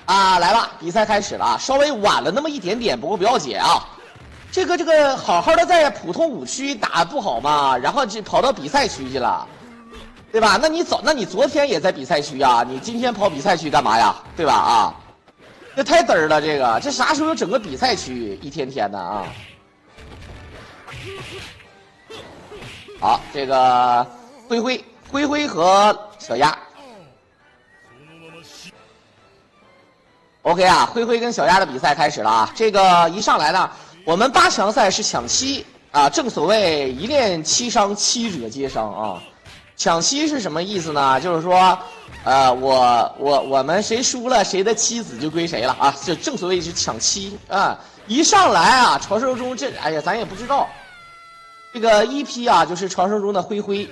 啊，来吧，比赛开始了啊，稍微晚了那么一点点，不过不要紧啊。这个好好的在普通5区打不好嘛，然后就跑到比赛区去了，对吧？那你昨天也在比赛区啊，你今天跑比赛区干嘛呀？对吧？啊，这太嘚儿了，这啥时候有整个比赛区？一天天的啊。好，这个灰灰和小鸭。OK 啊，灰灰跟小鸭的比赛开始了啊。这个一上来呢，我们8强赛是抢7啊，正所谓一练7伤，7者皆伤啊。抢7是什么意思呢？就是说，我们谁输了，谁的妻子就归谁了啊。这正所谓是抢7啊。一上来啊，传说中这，哎呀，咱也不知道。这个一批啊，就是传说中的灰灰，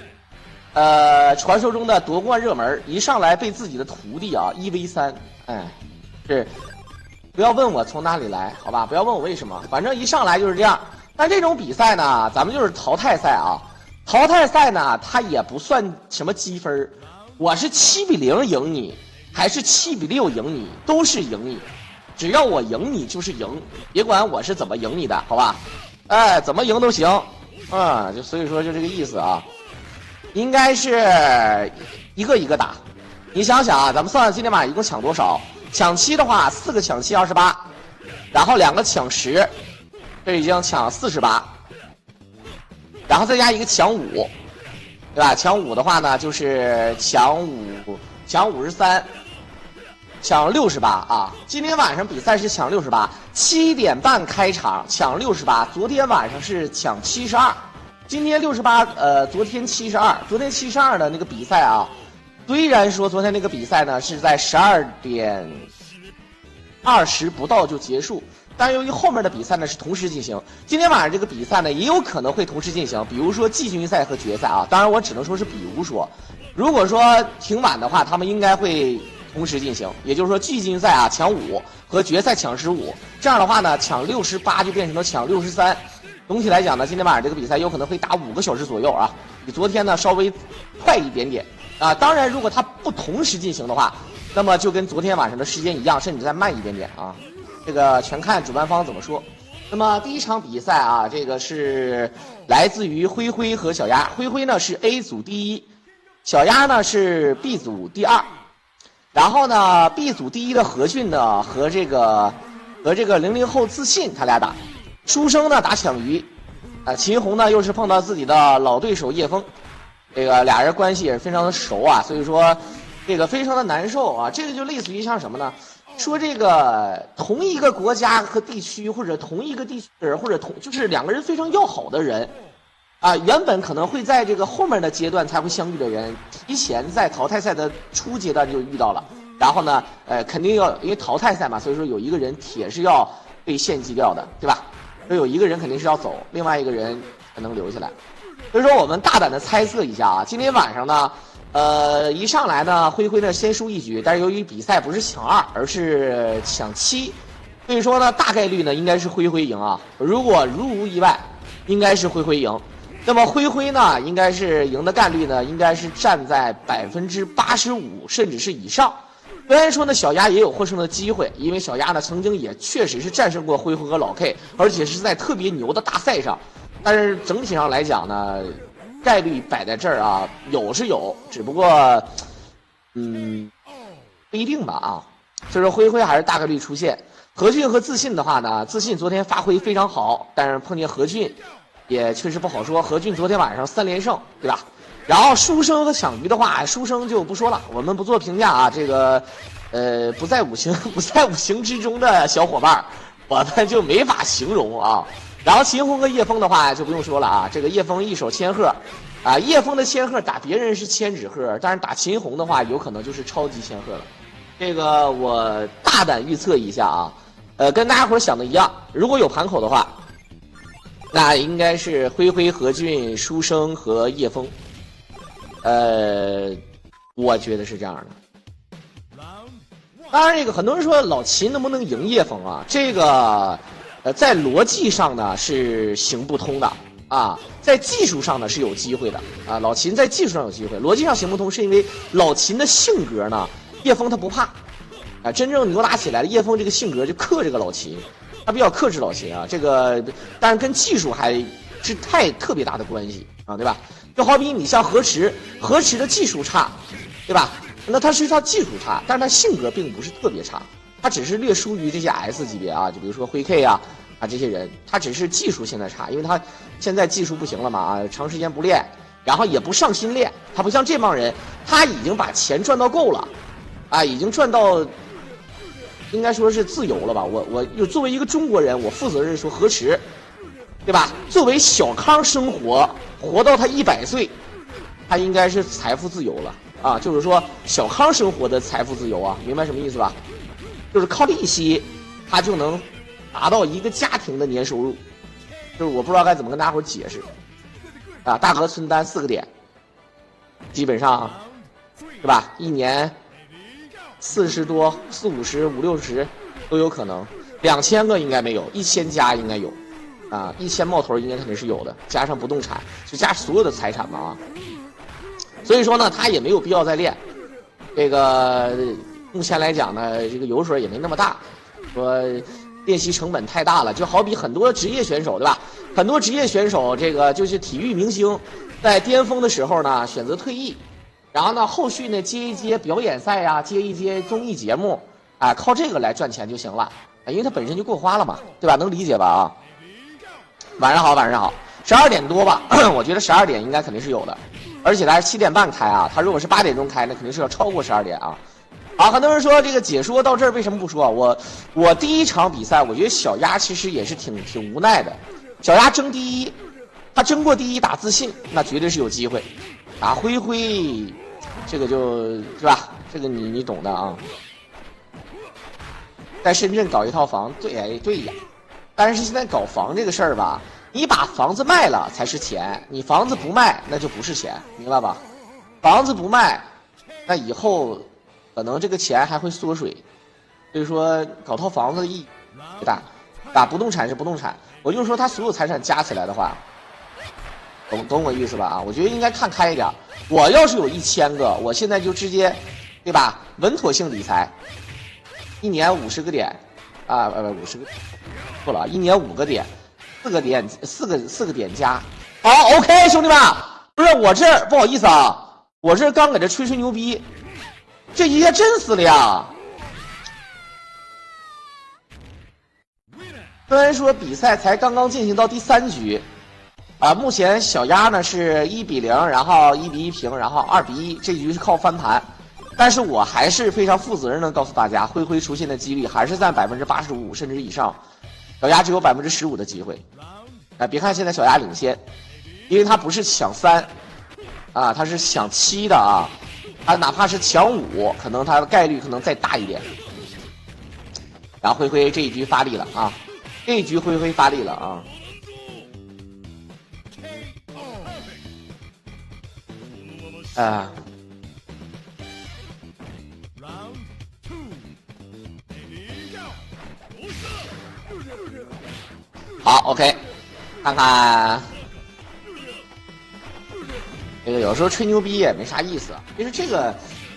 传说中的夺冠热门，一上来被自己的徒弟啊1v3，哎。是，不要问我从哪里来，好吧？不要问我为什么，反正一上来就是这样。但这种比赛呢，咱们就是淘汰赛啊。淘汰赛呢，它也不算什么积分，我是7比0赢你，还是7比6赢你，都是赢你。只要我赢你就是赢，别管我是怎么赢你的，好吧？哎，怎么赢都行，就所以说就这个意思啊。应该是一个一个打。你想想啊，咱们算算今天晚上一共抢多少？抢7的话，4个抢7 28，然后2个抢10，这已经抢48，然后再加一个抢5，对吧？抢5的话呢，就是抢53，抢68啊！今天晚上比赛是抢68，7点半开场抢68，昨天晚上是抢72，今天68，昨天72，昨天72的那个比赛啊。虽然说昨天那个比赛呢是在12点20不到就结束，但由于后面的比赛呢是同时进行，今天晚上这个比赛呢也有可能会同时进行，比如说季军赛和决赛啊。当然我只能说是比如说，如果说挺晚的话，他们应该会同时进行，也就是说季军赛啊抢5和决赛抢15，这样的话呢抢68就变成了抢63。总体来讲呢，今天晚上这个比赛有可能会打5个小时左右啊，比昨天呢稍微快一点点。啊，当然，如果它不同时进行的话，那么就跟昨天晚上的时间一样，甚至再慢一点点啊。这个全看主办方怎么说。那么第一场比赛啊，这个是来自于灰灰和小鸭。灰灰呢是 A 组第1，小鸭呢是 B 组第2。然后呢 ，B 组第1的何俊呢和这个00后自信他俩打，书生呢打抢鱼，秦红呢又是碰到自己的老对手叶枫。这个俩人关系也是非常的熟啊，所以说这个非常的难受啊。这个就类似于像什么呢？说这个同一个国家和地区，或者同一个地区或者就是2个人非常要好的人啊，原本可能会在这个后面的阶段才会相遇的人，提前在淘汰赛的初阶段就遇到了。然后呢，肯定要因为淘汰赛嘛，所以说有一个人铁是要被献祭掉的，对吧？所以有一个人肯定是要走，另外一个人才能留下来。所以说我们大胆的猜测一下啊，今天晚上呢，一上来呢，灰灰呢先输1局，但是由于比赛不是抢2，而是抢7，所以说呢，大概率呢应该是灰灰赢啊。如果如无意外，应该是灰灰赢。那么灰灰呢，应该是赢的概率呢，应该是站在85%甚至是以上。虽然说呢，小鸭也有获胜的机会，因为小鸭呢曾经也确实是战胜过灰灰和老 K， 而且是在特别牛的大赛上。但是整体上来讲呢，概率摆在这儿啊，有是有，只不过，不一定吧啊。所以说灰灰还是大概率出现。何俊和自信的话呢，自信昨天发挥非常好，但是碰见何俊，也确实不好说。何俊昨天晚上3连胜，对吧？然后书生和抢鱼的话，书生就不说了，我们不做评价啊。这个，不在五行之中的小伙伴，我们就没法形容啊。然后秦红和叶枫的话就不用说了啊，这个叶枫一手千鹤，啊，叶枫的千鹤打别人是千纸鹤，但是打秦红的话有可能就是超级千鹤了。这个我大胆预测一下啊，跟大家伙想的一样，如果有盘口的话，那应该是灰灰、何俊、书生和叶枫。我觉得是这样的。当然，这个很多人说老秦能不能赢叶枫啊？这个。在逻辑上呢是行不通的啊，在技术上呢是有机会的啊。老秦在技术上有机会，逻辑上行不通，是因为老秦的性格呢，叶枫他不怕啊，真正扭打起来的叶枫这个性格就克这个老秦，他比较克制老秦啊，这个但是跟技术还是特别大的关系啊，对吧？就好比你像河池的技术差，对吧？那他技术差，但是他性格并不是特别差，他只是略输于这些 S 级别啊，就比如说灰 K 啊这些人，他只是技术现在差，因为他现在技术不行了嘛啊，长时间不练，然后也不上心练，他不像这帮人，他已经把钱赚到够了，啊，已经赚到，应该说是自由了吧？我作为一个中国人，我负责任说河池，对吧？作为小康生活到他100岁，他应该是财富自由了啊，就是说小康生活的财富自由啊，明白什么意思吧？就是靠利息，他就能达到一个家庭的年收入，就是我不知道该怎么跟大伙解释，啊，大额存单4个点，基本上，对吧？一年40多、40、50、50、60都有可能，2000个应该没有，1000加应该有，啊，1000冒头应该肯定是有的，加上不动产，就加所有的财产嘛啊。所以说呢，他也没有必要再练，这个目前来讲呢，这个油水也没那么大，说练习成本太大了，就好比很多职业选手，对吧？很多职业选手，这个就是体育明星，在巅峰的时候呢，选择退役，然后呢，后续呢接一接表演赛呀，接一接综艺节目，啊，靠这个来赚钱就行了，因为他本身就够花了嘛，对吧？能理解吧？啊，晚上好，12点多吧，我觉得12点应该肯定是有的，而且他是7点半开啊，他如果是8点钟开，那肯定是要超过12点啊。好，很多人说这个解说到这儿为什么不说？我第一场比赛，我觉得小鸭其实也是挺无奈的。小鸭争第一，他争过第一打自信，那绝对是有机会。打灰灰，这个是吧？这个你懂的啊。在深圳搞一套房，对呀。但是现在搞房这个事儿吧，你把房子卖了才是钱，你房子不卖那就不是钱，明白吧？房子不卖，那以后可能这个钱还会缩水，所以说搞套房子的意义不大。打不动产是不动产，我就说他所有财产加起来的话，懂我意思吧？啊，我觉得应该看开一点。我要是有1000个，我现在就直接，对吧？稳妥性理财，一年50个点，啊50个，错了，一年5个点，4个点加。好 ，OK， 兄弟们，不是我这不好意思啊，我这刚搁这吹牛逼。这一夜真死了呀！虽然说比赛才刚刚进行到第3局，啊，目前小鸭呢是1比0，然后1比1平，然后2比1，这局是靠翻盘。但是我还是非常负责任的告诉大家，灰灰出现的几率还是在85%甚至以上，小鸭只有15%的机会。啊，别看现在小鸭领先，因为他不是抢3，啊，他是抢7的啊。他哪怕是抢5，可能他的概率可能再大一点。然后灰灰这一局发力了啊，这一局灰灰发力了啊。好 ，OK， 看看。这个有时候吹牛逼也没啥意思，其实这个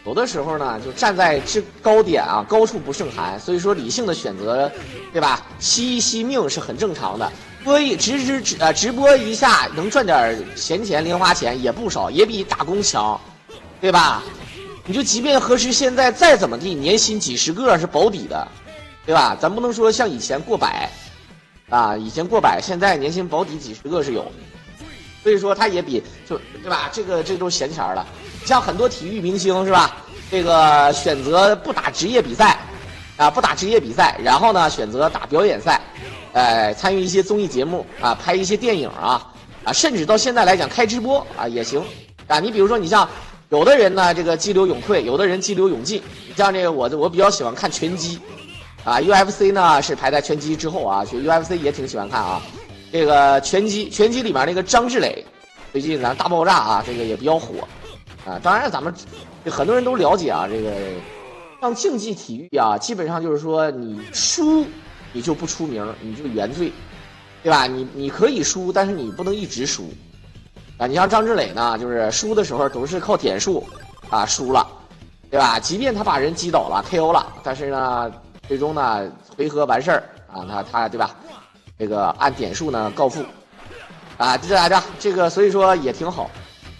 有的时候呢，就站在制高点啊，高处不胜寒，所以说理性的选择，对吧？惜一惜命是很正常的。直播一下能赚点闲钱、零花钱也不少，也比打工强，对吧？你就即便河池现在再怎么地，年薪几10个是保底的，对吧？咱不能说像以前过百，啊，以前过百，现在年薪保底几10个是有。所以说他也比对吧？这都是闲钱了。像很多体育明星是吧？这个选择不打职业比赛，啊，不打职业比赛，然后呢选择打表演赛，参与一些综艺节目啊，拍一些电影啊，甚至到现在来讲开直播啊也行啊。你比如说你像有的人呢，这个激流勇退，有的人激流勇进。像这个我比较喜欢看拳击，啊 ，UFC 呢是排在拳击之后啊，学 UFC 也挺喜欢看啊。这个拳击里面那个张志磊，最近咱大爆炸啊，这个也比较火，啊，当然咱们很多人都了解啊，这个像竞技体育啊，基本上就是说你输你就不出名，你就原罪，对吧？你可以输，但是你不能一直输，啊，你像张志磊呢，就是输的时候都是靠点数啊输了，对对吧？即便他把人击倒了 KO 了，但是呢，最终呢回合完事儿啊，他对吧？这个按点数呢告负啊，这个所以说也挺好。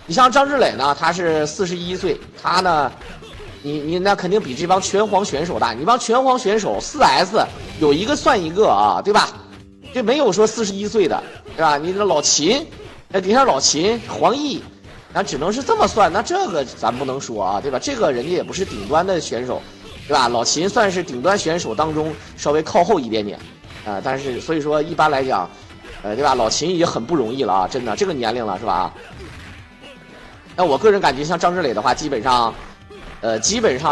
你像张志磊呢，他是41岁，他呢。你那肯定比这帮拳皇选手大，你帮拳皇选手4S 有一个算一个啊，对吧？这没有说41岁的，对吧？你这老秦，底下老秦、黄奕，那只能是这么算，那这个咱不能说啊，对吧？这个人家也不是顶端的选手，对吧？老秦算是顶端选手当中稍微靠后一点点，但是所以说一般来讲，对吧？老秦也很不容易了啊，真的这个年龄了是吧？那我个人感觉像张志磊的话，基本上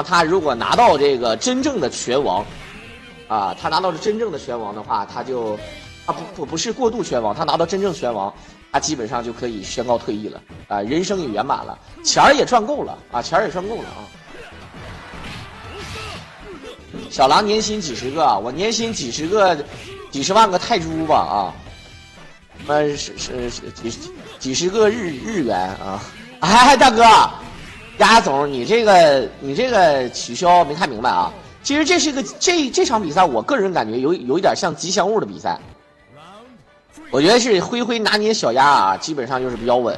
他如果拿到这个真正的拳王，啊，他拿到了真正的拳王的话，他不是过渡拳王，他拿到真正拳王，他基本上就可以宣告退役了啊，人生也圆满了，钱儿也赚够了啊，钱儿也赚够了啊。小狼年薪几十个，我年薪几十万个泰铢吧啊，是几十个日元啊，哎，大哥。鸭总，你这个取消没看明白啊？其实这是个这场比赛，我个人感觉有一点像吉祥物的比赛。我觉得是灰拿捏小鸭啊，基本上就是比较稳。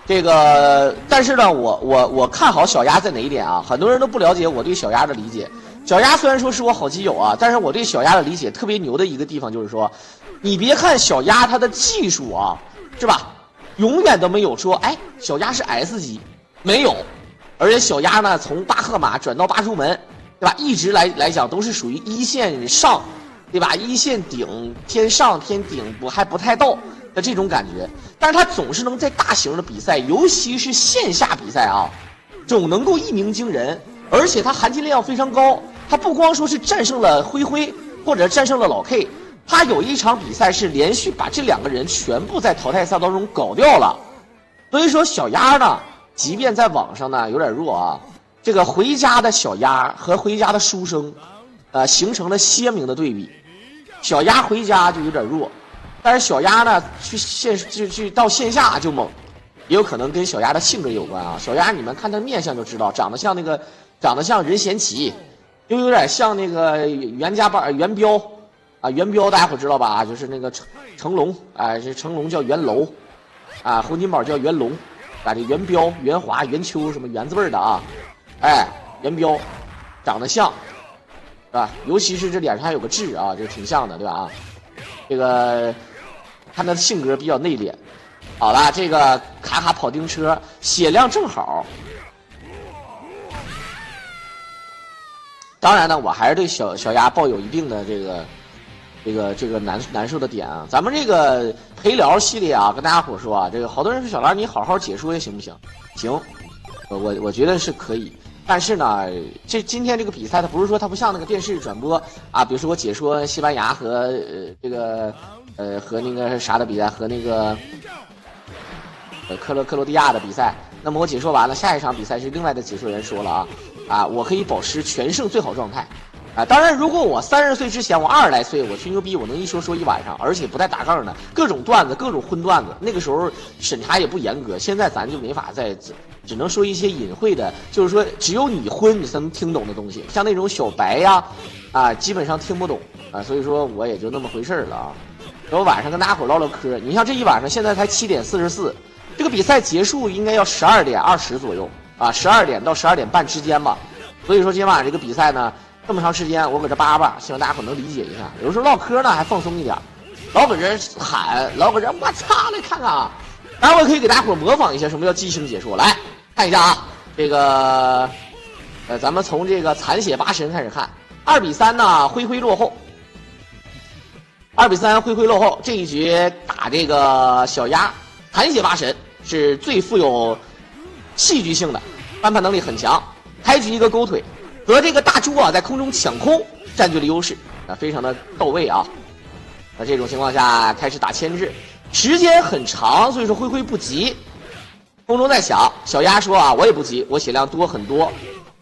这个，但是呢，我看好小鸭在哪一点啊？很多人都不了解我对小鸭的理解。小鸭虽然说是我好基友啊，但是我对小鸭的理解特别牛的一个地方就是说，你别看小鸭它的技术啊，是吧？永远都没有说，哎，小鸭是 S 级，没有。而且小鸭呢，从巴赫马转到八出门，对吧？一直来讲都是属于一线上，对吧？一线顶偏上偏顶还不太到的这种感觉。但是他总是能在大型的比赛，尤其是线下比赛啊，总能够一鸣惊人。而且他含金量非常高，他不光说是战胜了灰或者战胜了老 K， 他有一场比赛是连续把这两个人全部在淘汰赛当中搞掉了。所以说小鸭呢。即便在网上呢有点弱啊，这个回家的小鸭和回家的书生，形成了鲜明的对比。小鸭回家就有点弱，但是小鸭呢去到线下就猛，也有可能跟小鸭的性格有关啊。小鸭你们看他面相就知道，长得像任贤齐，又有点像那个袁彪啊，袁彪大家伙知道吧？就是那个成龙啊，这成龙叫袁楼啊，洪金宝叫袁龙。啊，这元彪、元华、元秋什么元字辈的啊，哎，元彪，长得像，是吧？尤其是这脸上还有个痣啊，这挺像的，对吧？啊，这个看他的性格比较内敛。好了，这个卡跑丁车血量正好。当然呢，我还是对小鸭抱有一定的这个难受的点啊，咱们这个陪聊系列啊，跟大家伙说啊，这个好多人说小兰你好好解说也行不行？行，我觉得是可以，但是呢，今天这个比赛它不是说它不像那个电视转播啊，比如说我解说西班牙和和那个啥的比赛，和那个克罗地亚的比赛，那么我解说完了，下一场比赛是另外的解说员说了啊，我可以保持全胜最好状态。啊，当然，如果我30岁之前，我20来岁，我吹牛逼，我能一说一晚上，而且不带打杠的，各种段子，各种荤段子。那个时候审查也不严格，现在咱就没法再，只能说一些隐晦的，就是说只有你荤你才能听懂的东西，像那种小白呀，啊，基本上听不懂啊，所以说我也就那么回事了啊。然后晚上跟大家伙唠唠嗑，你像这一晚上，现在才7点44，这个比赛结束应该要12点20左右啊，12点到12点半之间吧。所以说今晚上这个比赛呢。这么长时间，我搁这叭叭，希望大家伙能理解一下。有时候唠嗑呢还放松一点，老搁这喊，老搁这我操，来看看啊！当然我也可以给大家伙模仿一下什么叫即兴解说，来看一下啊。这个咱们从这个残血八神开始看，2比3呢，灰落后。2比3，灰落后。这一局打这个小鸭，残血八神是最富有戏剧性的，翻盘能力很强。开局一个勾腿。和这个大猪啊在空中抢空占据了优势啊，非常的到位啊。那这种情况下开始打牵制，时间很长，所以说灰不急。空中在想，小鸭说啊，我也不急，我血量多很多。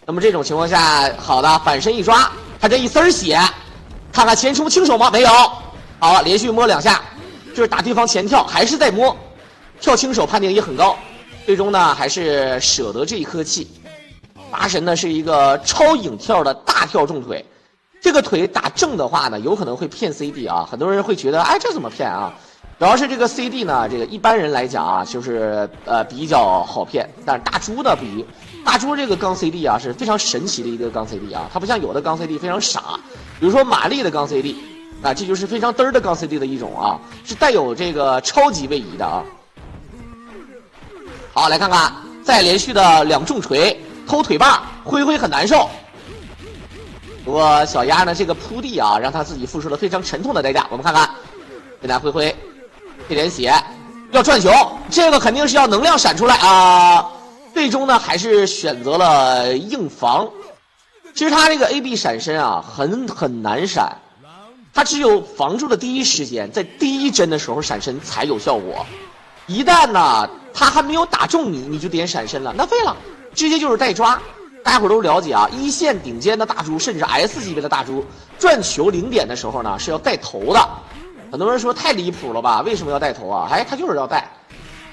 那么这种情况下，好的反身一抓，他这一丝血，看看前冲轻手吗？没有。好，连续摸2下，就是打对方前跳，还是在摸，跳轻手判定也很高。最终呢，还是舍得这一颗气。八神呢是一个超影跳的大跳重腿，这个腿打正的话呢，有可能会骗 CD 啊，很多人会觉得，哎，这怎么骗啊？主要是这个 CD 呢，这个一般人来讲啊，就是比较好骗，但是大猪呢比大猪这个钢 CD 啊是非常神奇的一个钢 CD 啊，它不像有的钢 CD 非常傻，比如说玛丽的钢 CD 啊，这就是非常嘚儿的钢 CD 的一种啊，是带有这个超级位移的啊。好，来看看再连续的2重锤偷腿把，灰灰很难受。不过小鸭呢这个扑地啊，让他自己付出了非常沉痛的代价。我们看看，现在灰灰这点血要转球，这个肯定是要能量闪出来啊。最终呢还是选择了硬防。其实他这个 AB 闪身啊很难闪，他只有防住的第一时间，在第一帧的时候闪身才有效果。一旦呢他还没有打中你，你就点闪身了，那废了，直接就是带抓。大家伙都了解啊，一线顶尖的大猪，甚至 S 级别的大猪，转球0点的时候呢是要带头的。很多人说太离谱了吧？为什么要带头啊？哎，他就是要带，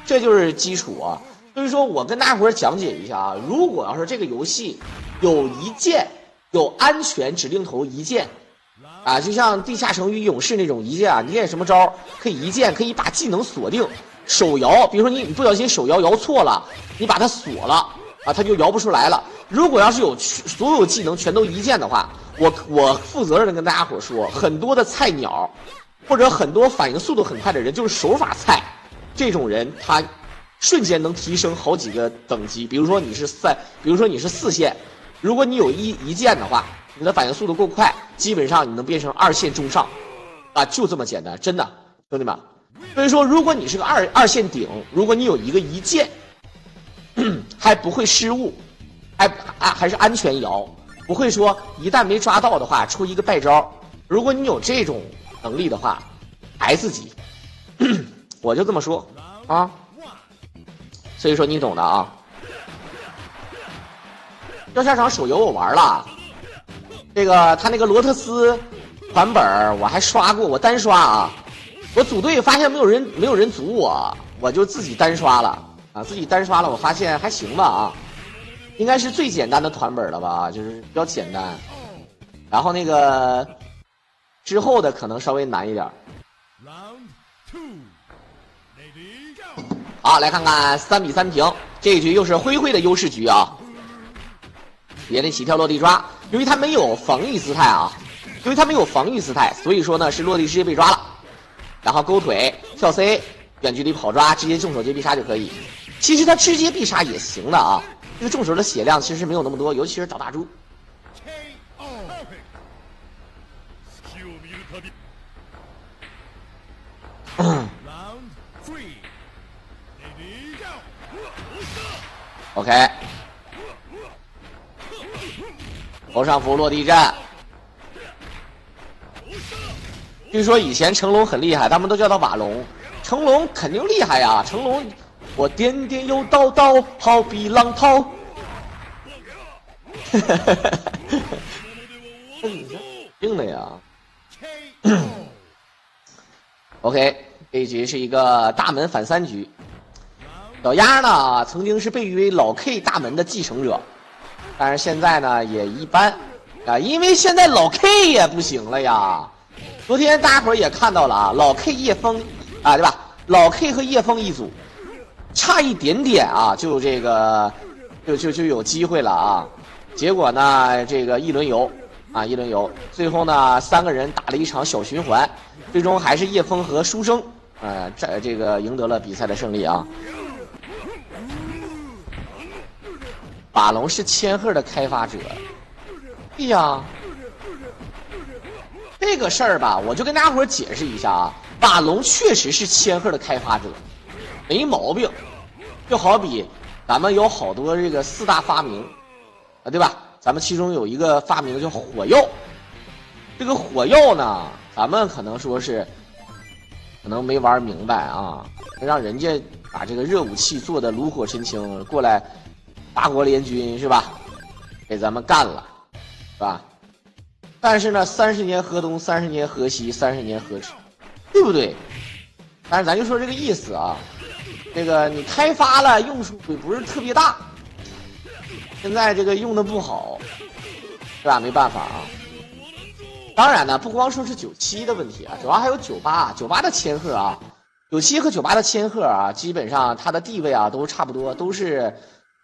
这就是基础啊。所以说我跟大家伙讲解一下啊，如果要是这个游戏有一键，有安全指令头一键啊，就像地下城与勇士那种一键啊，你练什么招可以一键，可以把技能锁定。手摇，比如说你不小心手摇错了，你把它锁了啊，它就摇不出来了。如果要是有所有技能全都一键的话，我负责任的跟大家伙说，很多的菜鸟或者很多反应速度很快的人，就是手法菜，这种人他瞬间能提升好几个等级。比如说你是4线，如果你有一键的话，你的反应速度够快，基本上你能变成2线中上啊，就这么简单，真的，兄弟们。所以说，如果你是个二线顶，如果你有一个一键，还不会失误，还是安全摇，不会说一旦没抓到的话出一个败招。如果你有这种能力的话，S 级，我就这么说啊。所以说你懂的啊。钓虾场手游我玩了，这个他那个罗特斯版本我还刷过，我单刷啊。我组队发现没有人组我就自己单刷了啊，自己单刷了，我发现还行吧啊，应该是最简单的团本了吧，就是比较简单。然后那个之后的可能稍微难一点。好，来看看3比3平，这一局又是灰灰的优势局啊。也得起跳落地抓，由于他没有防御姿态啊，所以说呢是落地直接被抓了。然后勾腿跳 C， 远距离跑抓，直接重手接必杀就可以。其实他直接必杀也行的啊，这个重手的血量其实没有那么多，尤其是找大猪。OK， 头上符落地阵。据说以前成龙很厉害，他们都叫他瓦龙。成龙肯定厉害呀！成龙，我颠颠又倒倒，好比浪涛。硬的呀。OK， 这一局是一个大门反3局。小鸭呢，曾经是被誉为老 K 大门的继承者，但是现在呢也一般啊，因为现在老 K 也不行了呀。昨天大家伙也看到了啊，老 K 叶枫啊，对吧？老 K 和叶枫一组，差一点点啊，就这个就有机会了啊。结果呢，这个一轮游，最后呢3个人打了一场小循环，最终还是叶枫和书生这个赢得了比赛的胜利啊。瓦龙是千鹤的开发者，哎呀。这个事儿吧，我就跟大家伙解释一下啊。瓦龙确实是千鹤的开发者，没毛病。就好比咱们有好多这个4大发明啊，对吧？咱们其中有一个发明叫火药。这个火药呢，咱们可能说是可能没玩明白啊，让人家把这个热武器做的炉火纯青，过来8国联军是吧？给咱们干了，是吧？但是呢，30年河东，30年河西，30年河池，对不对？但是咱就说这个意思啊，这个你开发了用处不是特别大，现在这个用的不好，对吧？没办法啊。当然呢，不光说是97的问题啊，主要还有98的千鹤啊，97和98的千鹤啊，基本上它的地位啊都差不多，都是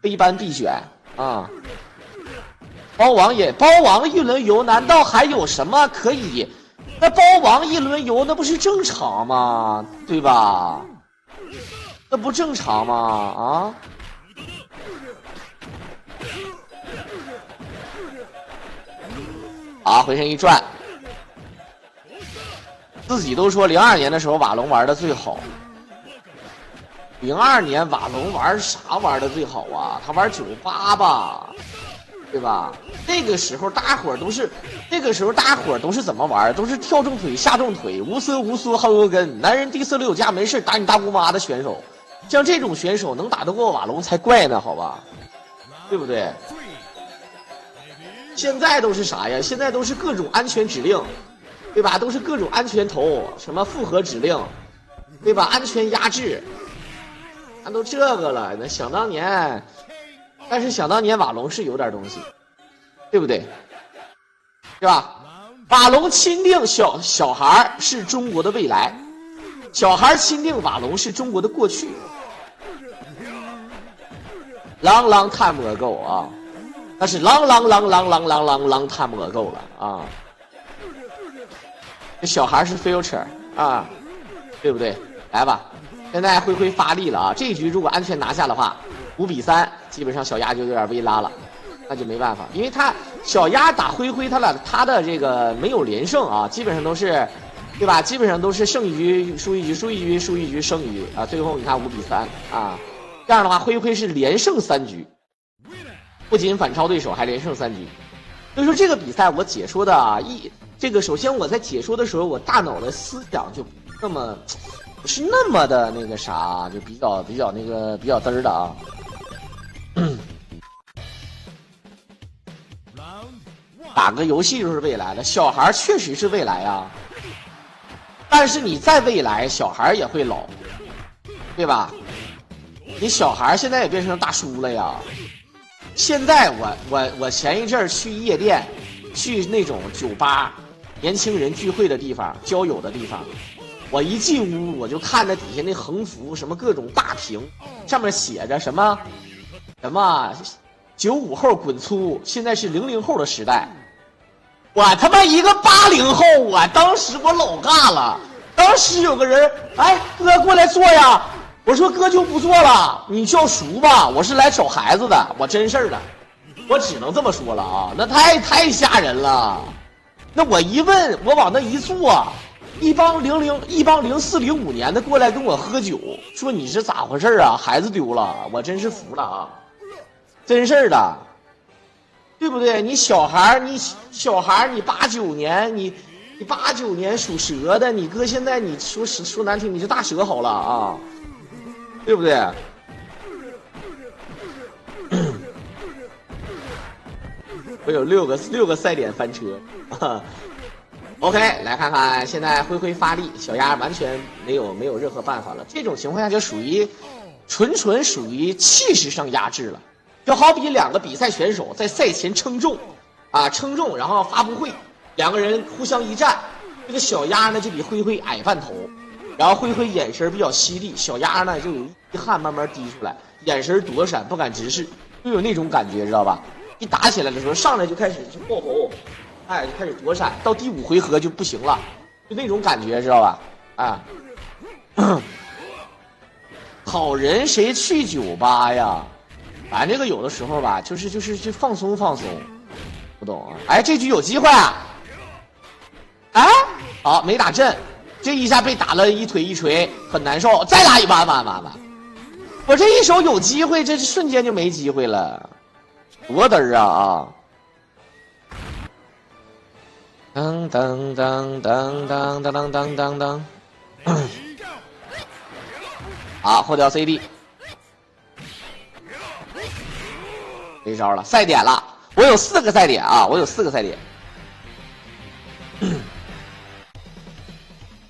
非班必选啊。包王一轮游，难道还有什么可以？那包王一轮游，那不是正常吗？对吧？那不正常吗？啊！回身一转，自己都说02年的时候瓦龙玩的最好。02年瓦龙玩啥玩的最好啊？他玩98吧，对吧？那个时候大伙都是怎么玩？都是跳重腿、下重腿，无瑟无缩薅油根，男人第46家没事打你大姑妈的选手。像这种选手能打得过瓦龙才怪呢，好吧？对不对？现在都是啥呀？现在都是各种安全指令，对吧？都是各种安全头，什么复合指令，对吧？安全压制，那都这个了。那想当年，但是想当年瓦龙是有点东西，对不对？对吧？瓦龙钦定小孩是中国的未来，小孩钦定瓦龙是中国的过去。long time ago 啊，那是long time ago 了啊。这小孩是 future 啊，对不对？来吧，现在灰灰发力了啊！这一局如果安全拿下的话，5-3，基本上小鸭就有点微拉了，那就没办法，因为他小鸭打灰灰，他的这个没有连胜啊，基本上都是，对吧？基本上都是胜一局输一局，输一局输一局胜一局啊！最后你看5-3啊，这样的话灰灰是连胜3局，不仅反超对手，还连胜3局。所以说这个比赛我解说的啊，这个首先我在解说的时候，我大脑的思想就那么不是那么的那个啥，就比较那个比较嘚儿的啊。打个游戏就是未来的，小孩确实是未来啊。但是你在未来，小孩也会老，对吧？你小孩现在也变成大叔了呀。现在我前一阵儿去夜店，去那种酒吧，年轻人聚会的地方、交友的地方，我一进屋我就看着底下那横幅，什么各种大屏，上面写着什么95后滚粗，现在是00后的时代。我他妈一个80后啊！当时我老尬了。当时有个人，哎，哥过来坐呀。我说哥就不坐了，你叫叔吧，我是来找孩子的，我真事儿的，我只能这么说了啊，那太吓人了。那我一问，我往那一坐，一帮04、05年的过来跟我喝酒，说你是咋回事啊？孩子丢了，我真是服了啊，真事儿的，对不对？你小孩，你89年，你89年属蛇的，你哥现在你说难听，你是大蛇好了啊。对不对？我有六个赛点翻车。OK， 来看看现在灰灰发力，小鸭完全没有任何办法了。这种情况下就属于纯属于气势上压制了，就好比两个比赛选手在赛前称重，然后发布会，两个人互相一站，这个小鸭呢就比灰灰矮半头。然后灰灰眼神比较犀利，小鸭呢就有一汗慢慢滴出来，眼神躲闪，不敢直视，就有那种感觉，知道吧？一打起来的时候，上来就开始就爆喉，哎，就开始躲闪，到第5回合就不行了，就那种感觉，知道吧？啊，好人谁去酒吧呀？反正这个有的时候吧，就是放松，不懂啊？哎，这局有机会啊！哎，好，没打正。这一下被打了一腿一锤，很难受。再打一把，我这一手有机会，这瞬间就没机会了，多嘚儿啊！当当当当当当当当当，好，后掉 CD， 没招了，赛点了，我有4个赛点啊，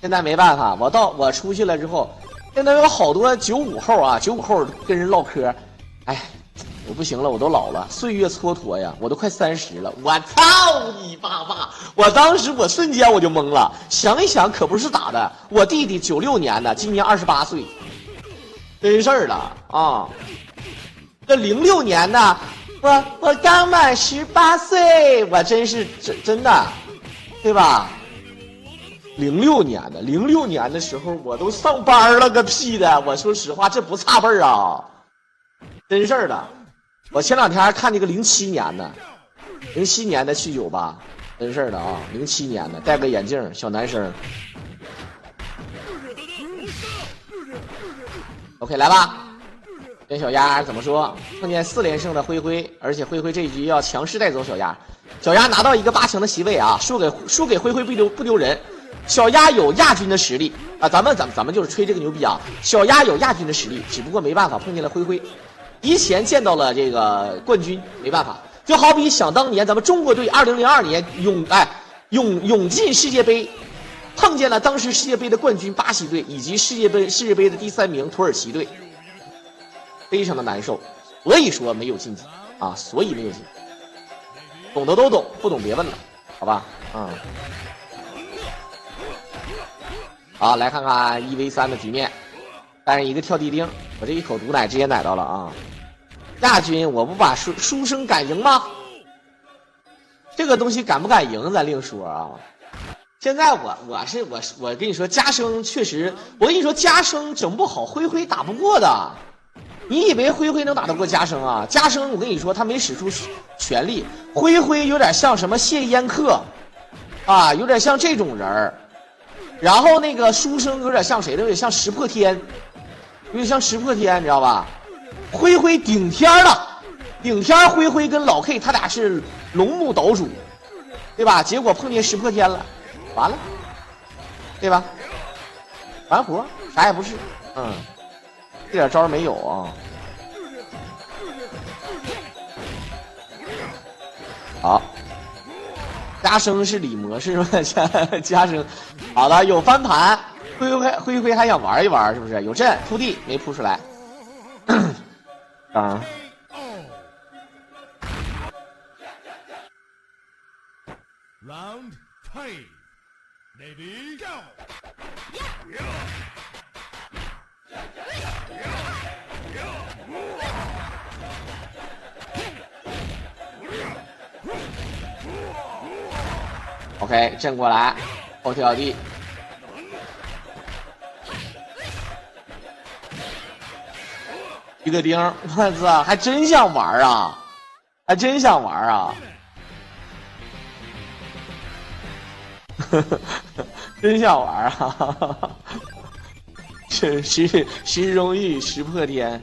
现在没办法，我出去了之后，现在有好多95后啊，95后跟人唠嗑，哎，我不行了，我都老了，岁月蹉跎呀，我都快30了，我操你爸爸！我当时我瞬间我就懵了，想一想可不是咋的，我弟弟96年的，今年28岁，真事儿了啊！这06年的，我刚满18岁，我真是真的，对吧？06年的时候我都上班了个屁的！我说实话，这不差辈儿啊，真事儿的。我前两天还看那个07年的，07年的去酒吧，真事儿的啊，07年的，戴个眼镜，小男生。OK， 来吧，跟小鸭怎么说？碰见4连胜的灰灰，而且灰灰这一局要强势带走小鸭，小鸭拿到一个8强的席位啊，输给灰灰不丢人。小鸭有亚军的实力啊，咱们就是吹这个牛逼啊！小鸭有亚军的实力，只不过没办法碰见了灰灰。提前见到了这个冠军，没办法，就好比想当年咱们中国队2002年勇进世界杯，碰见了当时世界杯的冠军巴西队以及世界杯的第3名土耳其队，非常的难受，所以说没有晋级啊，所以没有晋级。懂的都懂，不懂别问了，好吧？好，来看看1v3的局面，但是一个跳地钉，我这一口毒奶直接奶到了啊！亚军我不把书生敢赢吗？这个东西敢不敢赢咱另说啊。现在我跟你说，加生确实，我跟你说加生整不好，灰灰打不过的。你以为灰灰能打得过加生啊？加生我跟你说他没使出全力，灰灰有点像什么谢烟客啊，有点像这种人儿。然后那个书生有点像谁呢？有点像石破天，有点像石破天，你知道吧？灰灰顶天了，顶天灰灰跟老 K 他俩是龙目岛主，对吧？结果碰见石破天了，完了，对吧？完活，啥也不是，这点招没有啊。好。加生是李模式吗？加生，好的，有翻盘，灰灰还想玩一玩，是不是？有阵铺地没铺出来，啊。Round 3, ready go. OK， 震过来，后跳地，一个钉，我操，还真想玩啊，还真想玩啊，真想玩啊，石荣誉，石破天。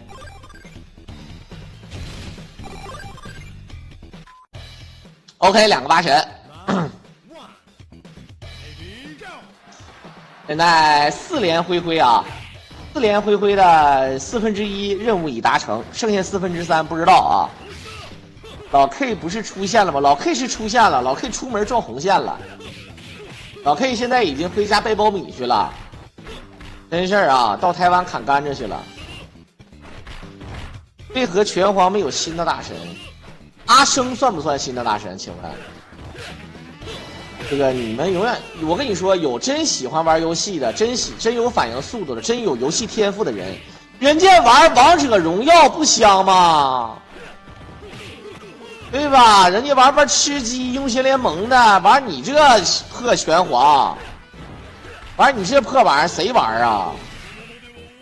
OK， 2个8神。现在4连灰灰啊，4连灰灰的1/4任务已达成，剩下3/4不知道啊。老 K 不是出现了吗？老 K 是出现了，老 K 出门撞红线了。老 K 现在已经回家背苞米去了，真事儿啊，到台湾砍甘蔗去了。为何拳皇没有新的大神？阿生算不算新的大神？请问？这个你们永远，我跟你说，有真喜欢玩游戏的，真有反应速度的，真有游戏天赋的人，人家玩王者荣耀不香吗？对吧？人家玩吃鸡、英雄联盟的，玩你这破拳皇，玩你这破玩意儿谁玩啊？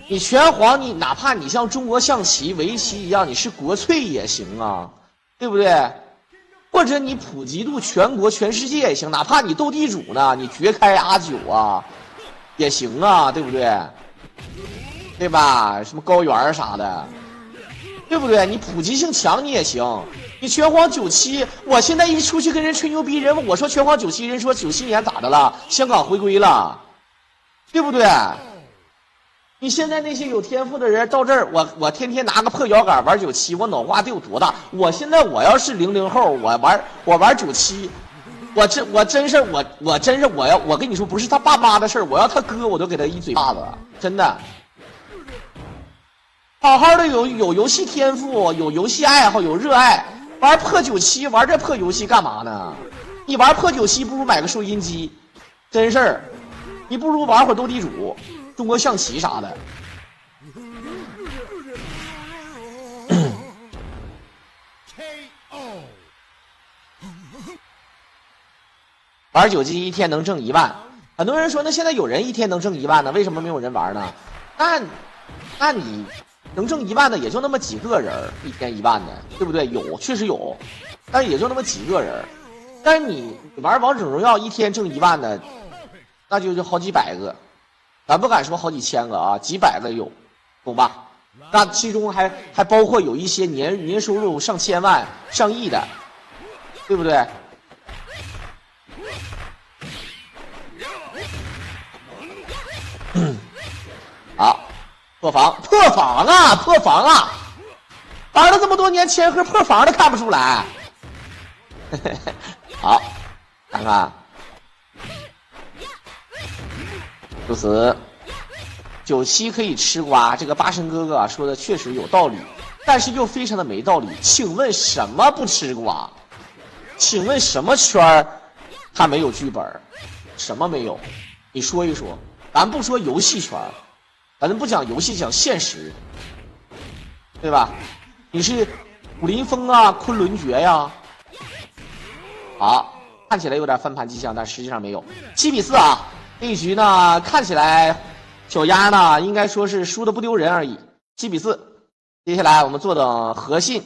你拳皇，你哪怕你像中国象棋、围棋一样，你是国粹也行啊，对不对？或者你普及度全国全世界也行，哪怕你斗地主呢，你绝开R9啊，也行啊，对不对？对吧？什么高原啥的，对不对？你普及性强你也行。你拳皇97，我现在一出去跟人吹牛逼，人问我说拳皇97，人说97年咋的了？香港回归了，对不对？你现在那些有天赋的人到这儿，我天天拿个破摇杆玩97，我脑瓜得有多大？我现在我要是00后，我玩97，我真是我跟你说，不是他爸妈的事儿，我要他哥我都给他一嘴巴子，真的。好好的有游戏天赋，有游戏爱好，有热爱，玩破97，玩这破游戏干嘛呢？你玩破97不如买个收音机，真事儿。你不如玩会儿斗地主、中国象棋啥的。玩9机一天能挣1万，很多人说那现在有人一天能挣1万呢，为什么没有人玩呢？那你能挣1万的也就那么几个人，一天1万的，对不对？有，确实有，但是也就那么几个人。但是你玩王者荣耀一天挣1万的，那就好几百个，咱不敢说好几千个啊，几百个有，懂吧？那其中还包括有一些年收入上千万、上亿的，对不对？好，破防啊！玩了这么多年千鹤，破防都看不出来。好，看看，如此，97可以吃瓜。这个八神哥哥啊说的确实有道理，但是又非常的没道理。请问什么不吃瓜？请问什么圈他没有剧本？什么没有？你说一说。咱不说游戏圈，咱不讲游戏，讲现实，对吧？你是武林风啊，昆仑决呀。好，看起来有点翻盘迹象，但实际上没有。7比4啊，这一局呢，看起来小鸭呢应该说是输的不丢人而已。7比4，接下来我们坐等和信